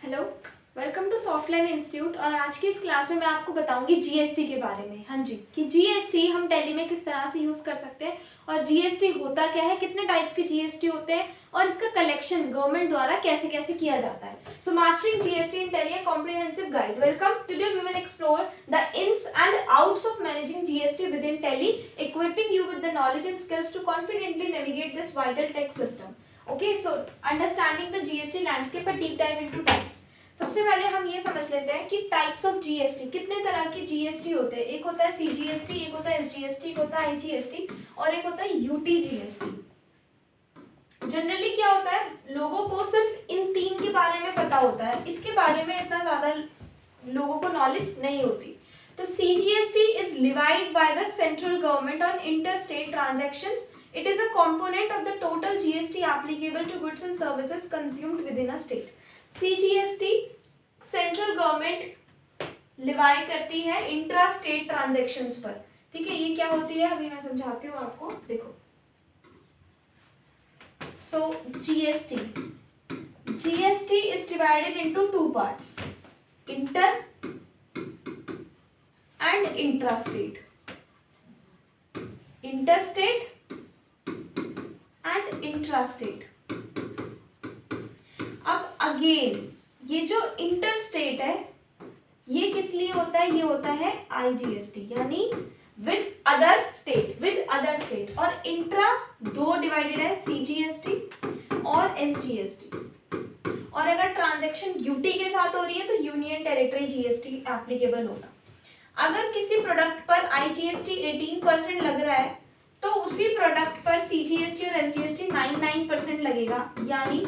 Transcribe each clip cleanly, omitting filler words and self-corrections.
Hello, welcome to Softline Institute. और आज की इस क्लास में मैं आपको बताऊंगी जीएसटी के बारे में। हाँ जी, कि जीएसटी हम टैली में किस तरह से यूज़ कर सकते हैं और जीएसटी होता क्या है, कितने टाइप्स के जीएसटी होते हैं और इसका कलेक्शन गवर्नमेंट द्वारा कैसे कैसे किया जाता है। So mastering GST in Tally comprehensive guide. Welcome. Today we will explore the ins and outs of managing GST with in Tally, equipping you with the knowledge and skills to confidently navigate this vital tax system. Okay, so understanding the GST landscape, deep dive into types. सबसे पहले हम ये समझ लेते हैं कि types of GST, कितने तरह के जीएसटी होते हैं। एक होता है सीजीएसटी, एक होता है एसजीएसटी, एक होता है आईजीएसटी और एक होता है यूटी जीएसटी। जनरली क्या होता है, लोगों को सिर्फ इन तीन के बारे में पता होता है, इसके बारे में इतना ज्यादा लोगों को नॉलेज नहीं होती। तो CGST is levied by the central government on inter state transactions. It is a component of the total GST applicable to goods and services consumed within a state. CGST central government Levi करती है intra state transactions पर। ठीक है, ये क्या होती है अभी मैं समझाती हूँ आपको। देखो, so GST is divided into two parts, inter and intra state. Inter state and intrastate. अब अगेन ये जो इंटर स्टेट है ये किस लिए होता है, ये होता है आईजीएसटी, यानी विद अदर स्टेट। और इंट्रा दो डिवाइडेड है, सीजीएसटी और एसजीएसटी। और अगर ट्रांजैक्शन यूटी के साथ हो रही है तो यूनियन टेरिटरी जीएसटी एप्लीकेबल होगा। अगर किसी प्रोडक्ट पर आईजीएसटी 18% लग रहा है तो उसी प्रोडक्ट पर सीजीएसटी और एसजीएसटी 9% लगेगा। यानी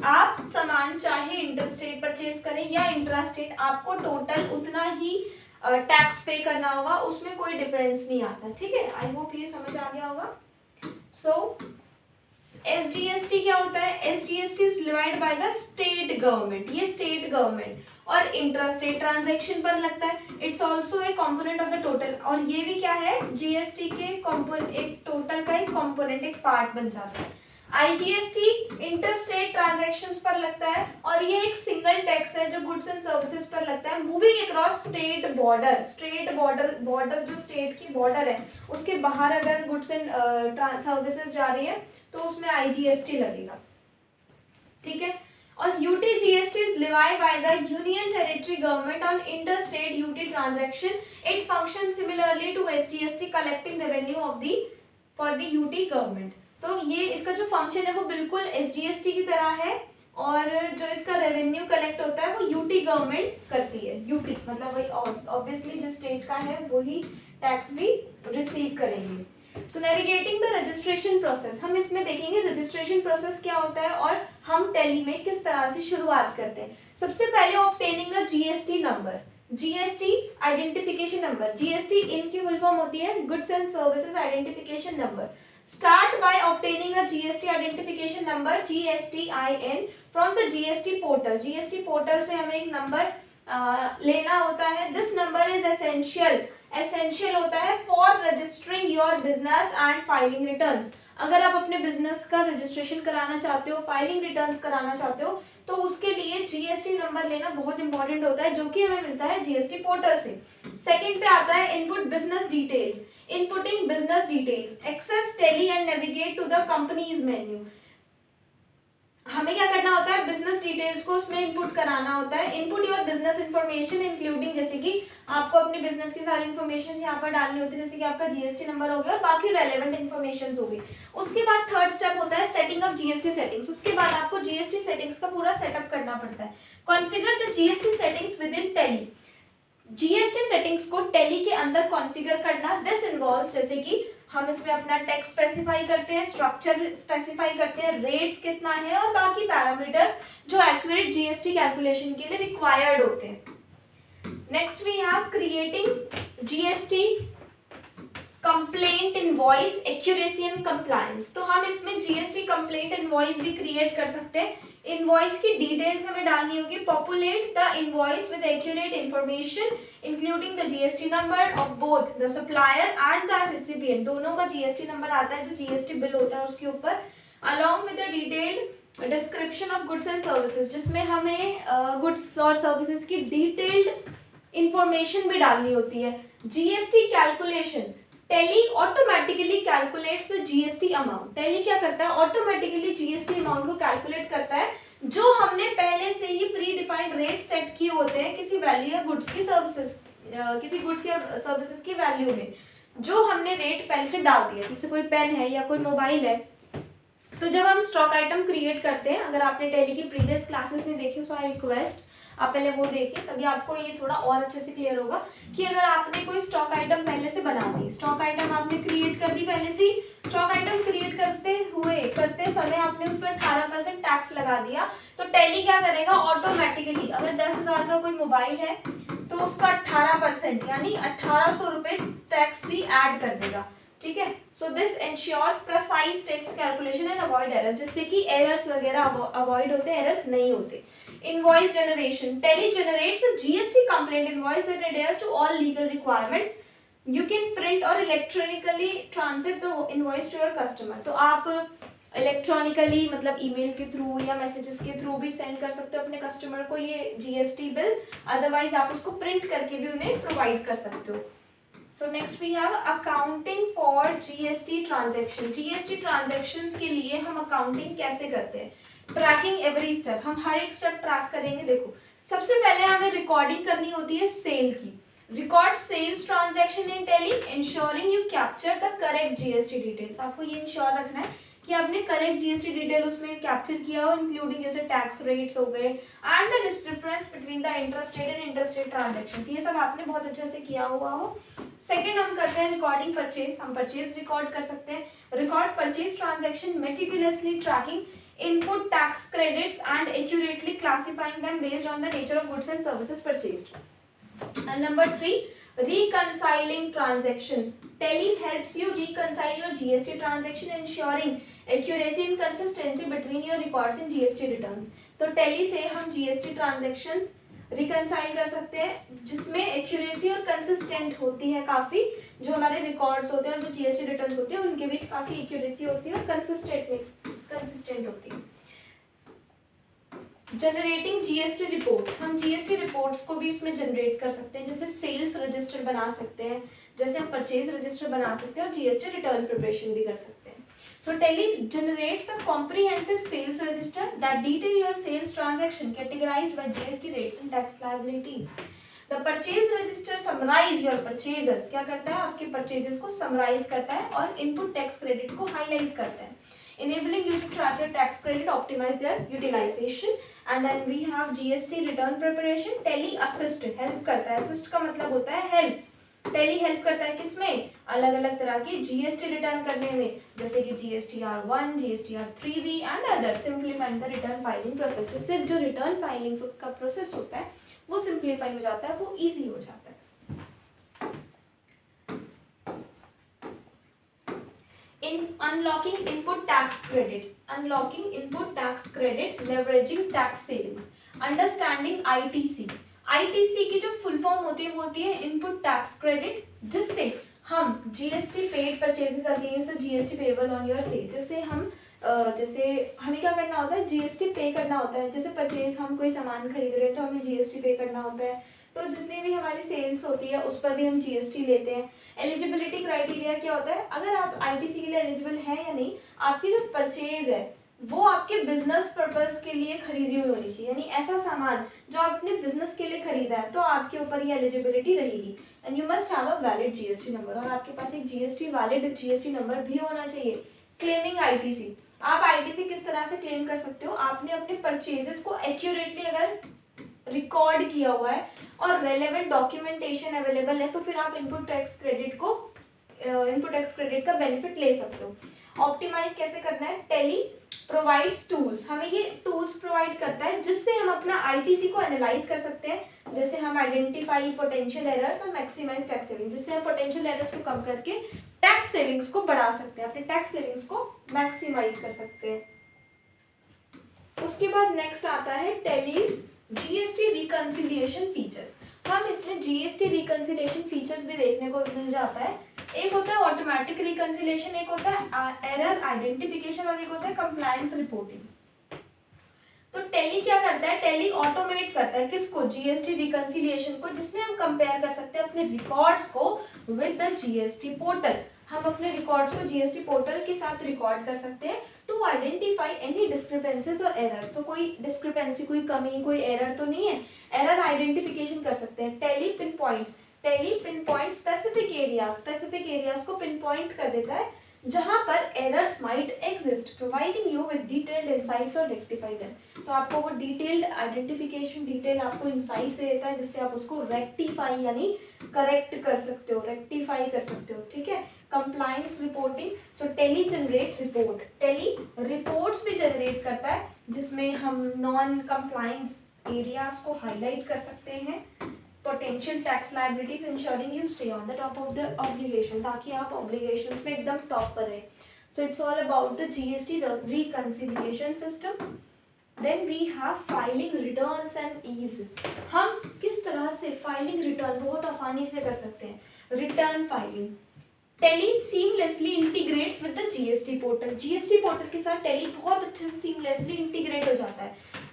आप सामान चाहे इंटरस्टेट परचेज करें या इंट्रास्टेट, आपको टोटल उतना ही टैक्स पे करना होगा, उसमें कोई डिफरेंस नहीं आता। ठीक है, आई होप ये समझ आ गया होगा। सो एसजीएसटी क्या होता है, SGST is divide by the state government, ये स्टेट गवर्नमेंट और इंट्रास्टेट ट्रांजैक्शन पर लगता है। It's also a component of the total, और ये भी क्या है, जीएसटी के एक टोटल का एक कॉम्पोनेंट, एक पार्ट बन जाता है। आईजीएसटी इंटरस्टेट ट्रांजैक्शंस पर लगता है और ये एक सिंगल टैक्स है जो गुड्स एंड सर्विसेज पर लगता है, मूविंग अक्रॉस स्टेट बॉर्डर जो स्टेट की बॉर्डर है उसके बाहर अगर गुड्स एंड सर्विसेज जा रही है तो उसमें आईजीएसटी लगेगा। ठीक है, और UT GST is levied by the union territory government on inter state UT transaction. It function similarly to SGST, collecting revenue of the for the UT government. तो ये इसका जो फंक्शन है वो बिल्कुल एसजीएसटी की तरह है और जो इसका रेवेन्यू कलेक्ट होता है वो यूटी गवर्नमेंट करती है। यूटी मतलब वही ऑब्वियसली जिस स्टेट का है वही टैक्स भी रिसीव करेंगे। सो नेविगेटिंग द रजिस्ट्रेशन प्रोसेस, हम इसमें देखेंगे रजिस्ट्रेशन प्रोसेस क्या होता है और हम टैली में किस तरह से शुरुआत करते हैं। सबसे पहले obtaining the GST number, GST identification number. GST in की फुल फॉर्म होती है goods and services identification number. Start by obtaining a GST identification number GSTIN from the GST portal. GST portal से हमें एक नंबर लेना होता है। This number is essential होता है for registering your business and filing returns. अगर आप अपने बिजनेस का रजिस्ट्रेशन कराना चाहते हो, फाइलिंग रिटर्न्स कराना चाहते हो, तो उसके लिए जीएसटी नंबर लेना बहुत इंपॉर्टेंट होता है, जो कि हमें मिलता है जीएसटी पोर्टल से। सेकंड पे आता है input business details, inputting business details, access Tally and navigate to the companies menu. हमें क्या करना होता है, बिजनेस डिटेल्स को उसमें इनपुट कराना होता है। Input your business information including, जैसे कि आपको अपने बिजनेस की सारी इन्फॉर्मेशन यहाँ पर डालनी होती है, जैसे कि आपका जीएसटी नंबर हो गया और बाकी रेलेवेंट इन्फॉर्मेशन हो गई। उसके बाद थर्ड स्टेप होता है सेटिंग अप जीएसटी सेटिंग्स। उसके बाद आपको जीएसटी सेटिंग्स का पूरा सेटअप करना पड़ता है। Configure the GST settings with in tally, GST settings को टैली के अंदर कॉन्फ़िगर करना। दिस इन्वॉल्व्स, जैसे कि हम इसमें अपना टैक्स स्पेसिफाई करते हैं, स्ट्रक्चर स्पेसिफाई करते हैं, रेट्स कितना है और बाकी पैरामीटर्स जो एक्यूरेट जीएसटी कैलकुलेशन के लिए रिक्वायर्ड होते हैं। Next we have creating GST compliant invoice, accuracy and compliance. तो हम इसमें जीएसटी कंप्लेंट इनवॉइस भी क्रिएट कर सकते हैं। इनवॉइस की डिटेल्स हमें डालनी होगी। Populate the invoice with accurate information including the GST number of both the supplier and the recipient. दोनों का जीएसटी नंबर आता है जो जीएसटी बिल होता है उसके ऊपर, along with the detailed description of goods and services, जिसमें हमें गुड्स और सर्विसेज की डिटेल्ड इंफॉर्मेशन भी डालनी होती है। GST calculation, tally automatically calculates the GST amount. Tally क्या करता है, ऑटोमेटिकली जीएसटी अमाउंट को कैलकुलेट करता है जो हमने पहले से ही प्री डिफाइंड रेट सेट किए होते हैं किसी वैल्यू या गुड्स की सर्विसेज, किसी गुड्स या सर्विसेज की वैल्यू में जो हमने रेट पहले से डाल दिया। जैसे कोई पेन है या कोई मोबाइल है, तो जब हम स्टॉक आइटम क्रिएट करते हैं, अगर आपने टैली की प्रीवियस क्लासेस में देखी सो आई रिक्वेस्ट आप पहले वो देखिए, तभी आपको ये थोड़ा और अच्छे से क्लियर होगा कि अगर आपने कोई स्टॉक आइटम पहले से बना दी, स्टॉक आइटम आपने क्रिएट कर दी पहले से, स्टॉक आइटम क्रिएट करते समय आपने उस पर 18% टैक्स लगा दिया, तो टैली क्या करेगा, ऑटोमेटिकली अगर 10,000 का कोई मोबाइल है तो उसका 18% यानी 1800 रुपये टैक्स भी ऐड कर देगा। ठीक है, so this ensures precise tax calculation and avoid errors, जिससे कि एरर्स वगैरह अवॉइड होते हैं, एरर्स नहीं होते। Invoice generation, Tally generates a GST complaint invoice that adheres to all legal requirements. You can print or electronically transit the invoice to your customer. तो आप electronically मतलब ईमेल के थ्रू या मैसेजेस के थ्रू भी send कर सकते हो अपने कस्टमर को ये जीएसटी बिल, अदरवाइज आप उसको प्रिंट करके भी उन्हें प्रोवाइड कर सकते हो। So next we have accounting for GST transaction. GST transactions के लिए हम अकाउंटिंग कैसे करते हैं, ट्रैकिंग एवरी स्टेप, हम हर एक स्टेप ट्रैक करेंगे। देखो सबसे पहले हमें रिकॉर्डिंग करनी होती है सेल की, record sales transaction in Tally ensuring you capture the correct GST details. आपको ये इंश्योर रखना है कि आपने करेक्ट जीएसटी डिटेल उसमें कैप्चर किया हो, इंक्लूडिंग जैसे टैक्स रेट्स हो गए and the difference between the interstate and interstate transactions, ये सब आपने बहुत अच्छे से किया हुआ हो। सेकंड हम करते हैं रिकॉर्डिंग परचेज, हम परचेज रिकॉर्ड कर सकते हैं, record purchase transaction meticulously tracking input tax credits and accurately classifying them based on the nature of goods and services purchased. And number 3, reconciling transactions. Tally helps you reconcile your GST transaction, ensuring accuracy and consistency between your records and GST returns. तो Tally से हम GST transactions reconcile कर सकते हैं जिसमें accuracy और consistent होती है काफ़ी, जो हमारे रिकॉर्ड्स होते हैं और जो जीएसटी रिटर्न्स होते हैं उनके बीच काफ़ी एक्यूरेसी होती है और कंसिस्टेंट होती है। जनरेटिंग जीएसटी रिपोर्ट्स, हम जीएसटी रिपोर्ट्स को भी इसमें जनरेट कर सकते हैं, जैसे सेल्स रजिस्टर बना सकते हैं, जैसे हम परचेज रजिस्टर बना सकते हैं और जीएसटी रिटर्न प्रिपरेशन भी कर सकते हैं। So Tally generates a comprehensive sales register that detail your sales transaction categorized by GST rates and tax liabilities. The purchase register summarize your purchases, क्या करता है आपके purchases को summarize करता है और input tax credit को highlight करता है, enabling you to track your tax credit, optimize their utilization. And then we have GST return preparation. Tally assist help करता है, assist का मतलब होता है help। टैली हेल्प करता है किसमें, अलग अलग तरह की जीएसटी रिटर्न करने में, जैसे कि GSTR1, GSTR3B and other, simplifying the return filing process, जिससे जो रिटर्न फाइलिंग का प्रोसेस होता है वो सिंप्लीफाई हो जाता है, वो इजी हो जाता है। In unlocking input tax credit, unlocking input tax credit, leveraging tax savings, understanding ITC. ITC की जो फुल फॉर्म होती है वो होती है इनपुट टैक्स क्रेडिट, जिससे हम GST paid purchases against GST payable on your sale, जैसे हम जैसे हमें क्या करना होता है, जीएसटी पे करना होता है, जैसे परचेज हम कोई सामान खरीद रहे हैं तो हमें जीएसटी पे करना होता है, तो जितनी भी हमारी सेल्स होती है उस पर भी हम जीएसटी लेते हैं। एलिजिबिलिटी क्राइटेरिया क्या होता है, अगर आप आईटीसी के लिए एलिजिबल हैं या नहीं, आपकी जो परचेज है वो आपके बिजनेस पर्पस के लिए खरीदी हुई होनी चाहिए, यानी ऐसा सामान जो आप अपने बिजनेस के लिए खरीदा है तो आपके ऊपर ये एलिजिबिलिटी रहेगी। And you must have a valid GST number, और आपके पास एक वैलिड जीएसटी नंबर भी होना चाहिए। क्लेमिंग आईटीसी, आप आईटीसी किस तरह से क्लेम कर सकते हो, आपने अपने परचेजेस को एक्यूरेटली अगर रिकॉर्ड किया हुआ है और रेलेवेंट डॉक्यूमेंटेशन अवेलेबल है तो फिर आप इनपुट टैक्स क्रेडिट का बेनिफिट ले सकते हो। ऑप्टिमाइज कैसे करना है, टैली प्रोवाइड्स टूल्स, हमें ये टूल्स प्रोवाइड करता है जिससे हम अपना आईटीसी को एनालाइज कर सकते हैं, जैसे हम आइडेंटिफाई पोटेंशियल एरर्स और मैक्सिमाइज टैक्स सेविंग, जिससे हम पोटेंशियल एरर्स को कम करके टैक्स सेविंग्स को बढ़ा सकते हैं, अपने टैक्स सेविंग्स को मैक्सिमाइज कर सकते हैं। उसके बाद नेक्स्ट आता है टैलीज जीएसटी रिकंसिलिएशन फीचर। हम इसमें जीएसटी रिकंसिलिएशन फीचर्स भी देखने को मिल जाता है, एक होता है ऑटोमेटिक रिकंसिलिएशन, एक होता है एरर आइडेंटिफिकेशन और एक होता है कंप्लायंस रिपोर्टिंग। तो टैली क्या करता है, टैली ऑटोमेट करता है किसको, जीएसटी रिकंसिलिएशन को, जिसमें हम कंपेयर कर सकते हैं अपने रिकॉर्ड्स को विद द जीएसटी पोर्टल। हम अपने रिकॉर्ड्स को जीएसटी पोर्टल के साथ रिकॉर्ड कर सकते हैं टू आइडेंटिफाई एनी डिस्क्रिपेंसीज और एरर्स। तो कोई डिस्क्रिपेंसी, कोई कमी, कोई एरर तो नहीं है, एरर आइडेंटिफिकेशन कर सकते हैं। Tally pin points, tally pin point specific areas को पिन पॉइंट कर देता है जहां पर errors might exist, providing you with detailed insights और रेक्टिफाई देम। तो आपको वो डिटेल्ड आइडेंटिफिकेशन, डिटेल आपको इंसाइट्स देता है जिससे आप उसको रेक्टिफाई यानी करेक्ट कर सकते हो, रेक्टिफाई कर सकते हो, ठीक है। Compliance reporting, so Tally generate report, Tally reports भी जनरेट करता है जिसमें हम नॉन कंप्लायंस एरियाज को हाईलाइट कर सकते हैं। Potential tax liabilities, ensuring you stay on the top of the obligation, ताकि आप ऑब्लिगेशंस में एकदम टॉप पर रहे। So it's all about the GST reconciliation system. Then we have filing returns and ease. हम किस तरह से फाइलिंग रिटर्न बहुत आसानी से कर सकते हैं। Return filing, tally seamlessly integrates with the GST portal, GST portal के साथ टैली बहुत अच्छे से सीमलेसली इंटीग्रेट हो जाता है,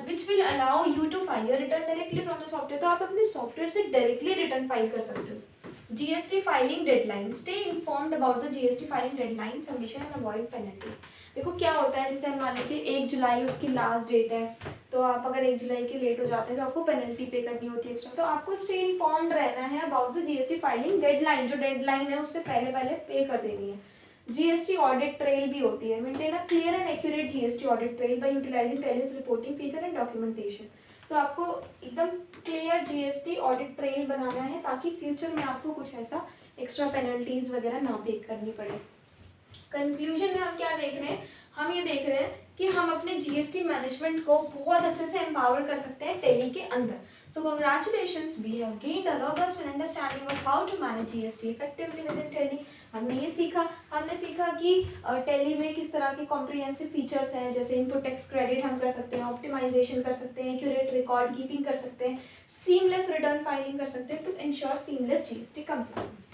which will allow you to file your return directly from the software. तो आप अपने सॉफ्टवेयर से डायरेक्टली रिटर्न फाइल कर सकते हो। GST filing deadline, stay informed about the GST filing deadline, submission and avoid penalties. देखो क्या होता है, जैसे मान लीजिए 1 जुलाई उसकी लास्ट डेट है, तो आप अगर 1 जुलाई के लेट हो जाते हैं तो आपको पेनल्टी पे करनी होती है एक्स्ट्रा। तो आपको स्टे इन्फॉर्म्ड रहना है about the GST filing deadline, जो डेडलाइन है उससे पहले पहले पे कर देनी है। जीएसटी ऑडिट ट्रेल भी होती है, maintain a clear and accurate GST audit trail by utilising Tally's reporting feature and documentation. तो आपको एकदम क्लियर जीएसटी ऑडिट ट्रेल बनाना है ताकि फ्यूचर में आपको कुछ ऐसा एक्स्ट्रा पेनल्टीज वगैरह ना पे करनी पड़े। कंक्लूजन में हम क्या देख रहे हैं, हम ये देख रहे हैं कि हम अपने जीएसटी मैनेजमेंट को बहुत अच्छे से एम्पावर कर सकते हैं टैली के अंदर। So congratulations, we have gained a robust understanding of how to manage GST effectively with in Tally. हमने सीखा कि टैली में किस तरह के कॉम्प्रिहेंसिव फीचर्स हैं, जैसे इनपुट टैक्स क्रेडिट हम कर सकते हैं, ऑप्टिमाइजेशन कर सकते हैं, एक्यूरेट रिकॉर्ड कीपिंग कर सकते हैं, सीमलेस रिटर्न फाइलिंग कर सकते हैं to ensure seamless GST compliance.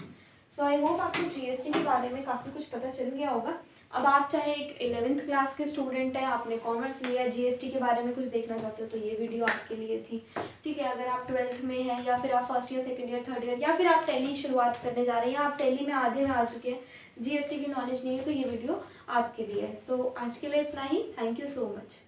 So I hope आपको जीएसटी के बारे में काफ़ी कुछ पता चल गया होगा। अब आप चाहे एक 11th क्लास के स्टूडेंट हैं, आपने कॉमर्स लिया, जीएसटी के बारे में कुछ देखना चाहते हो तो ये वीडियो आपके लिए थी, ठीक है। अगर आप 12th में हैं या फिर आप first year, second year, third year, या फिर आप टैली शुरुआत करने जा रहे हैं या आप टैली में आधे में आ चुके हैं, जीएसटी की नॉलेज नहीं है, तो ये वीडियो आपके लिए है। सो आज के लिए इतना ही। Thank you so much.